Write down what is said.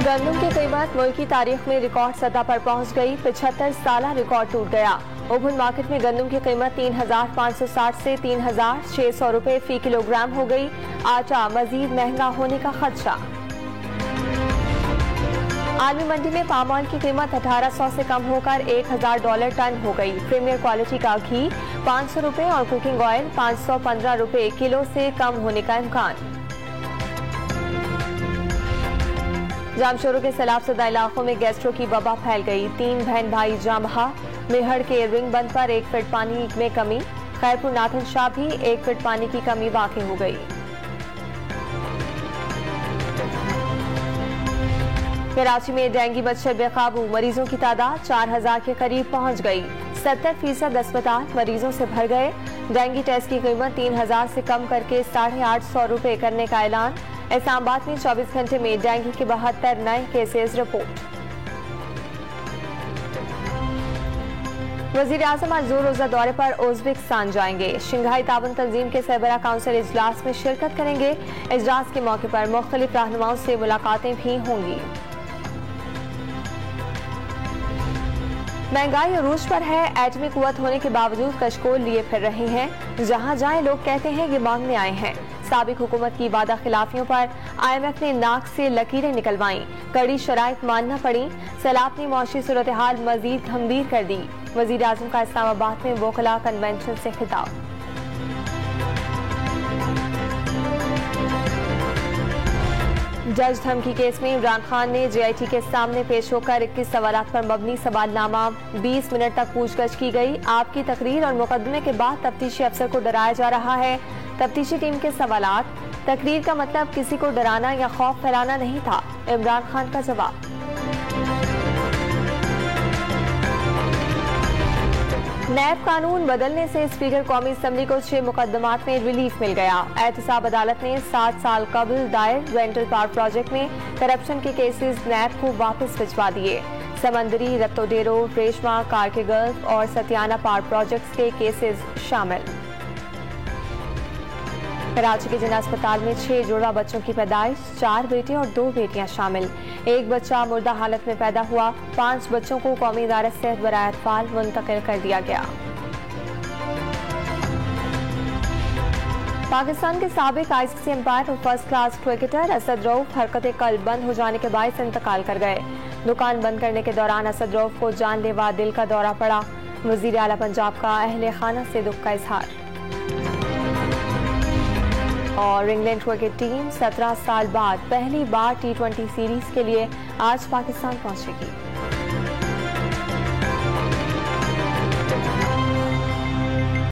गंदम की कीमत मुल्क की तारीख में रिकॉर्ड सतह पर पहुंच गई। 75 साला रिकॉर्ड टूट गया। ओपन मार्केट में गंदम की कीमत 3,560 से 3,600 रुपए फी किलोग्राम हो गई। आटा मजीद महंगा होने का खदशा। आलमी मंडी में पाम ऑयल की कीमत 1800 से कम होकर $1,000 टन हो गई। प्रीमियर क्वालिटी का घी 500 रुपए और कुकिंग ऑयल 515 रुपए किलो से कम होने का इम्कान। जामशोरों के सैलाब शुदा इलाकों में गैस्ट्रो की वबा फैल गई। 3 बहन भाई जाम बहा। मेहड़ के रिंग बंद पर 1 फीट पानी में कमी। खैरपुर नाथन शाह भी 1 फीट पानी की कमी वाक़ई हो गई। कराची में डेंगू मच्छर बेकाबू। मरीजों की तादाद 4000 के करीब पहुंच गई। 70% अस्पताल मरीजों से भर गए। डेंगू टेस्ट की कीमत 3000 से कम करके 850 रुपए करने का ऐलान। इस्लामाबाद में 24 घंटे में डेंगू के 72 नए केसेस रिपोर्ट। वजीर आजम आज 2 रोजा दौरे पर उज़्बेकिस्तान जाएंगे। शंघाई ताउन तंजीम के सरबराह काउंसिल इजलास में शिरकत करेंगे। इजलास के मौके पर मुख्तलिफ रहनुमाओं से मुलाकातें भी होंगी। महंगाई अरूज पर है। एटमी कुव्वत होने के बावजूद कशकोल लिए फिर रहे हैं। जहां जाएं लोग कहते हैं कि मांगने आए हैं। साबिक हुकूमत की वादा खिलाफियों पर IMF ने नाक से लकीरें निकलवाई। कड़ी शराइत मानना पड़ी। सैलाब ने मौशी सूरत हाल मजीद गंभीर कर दी। वजीर आजम का इस्लामाबाद में वोकला कन्वेंशन से खिताब। जज धमकी केस में इमरान खान ने JIT के सामने पेश होकर 21 सवालात पर मबनी सवालनामा 20 मिनट तक पूछगछ की गई। आपकी तकरीर और मुकदमे के बाद तफ्तीशी अफसर को डराया जा रहा है। तफ्तीशी टीम के सवालात। तकरीर का मतलब किसी को डराना या खौफ फैलाना नहीं था। इमरान खान का जवाब। नैब कानून बदलने से स्पीकर कौमी असम्बली को 6 मुकदमात में रिलीफ मिल गया। एहतसाब अदालत ने 7 साल कबल दायर वेंटल पावर प्रोजेक्ट में करप्शन के केसेस नैब को वापस भिजवा दिए। समंदरी, रत्तोडेरो, रेशमा, कारके गल्फ और सतियाना पावर प्रोजेक्ट्स के केसेस शामिल। कराची के जिला अस्पताल में 6 जुड़वा बच्चों की पैदाइश। 4 बेटे और 2 बेटियां शामिल। 1 बच्चा मुर्दा हालत में पैदा हुआ। 5 बच्चों को कौमी इदारा सेहत बराए अतफाल मुंतकिल कर दिया गया। पाकिस्तान के साबिक ICC अंपायर और first class cricketer Asad Rauf हरकत कल्ब बंद हो जाने के बायस इंतकाल कर गए। दुकान बंद करने के दौरान असद रऊफ को जानलेवा दिल का दौरा पड़ा। वजीर आला पंजाब का अहले खाना से दुख का इजहार। और इंग्लैंड क्रिकेट टीम 17 साल बाद पहली बार T20 सीरीज के लिए आज पाकिस्तान पहुंचेगी।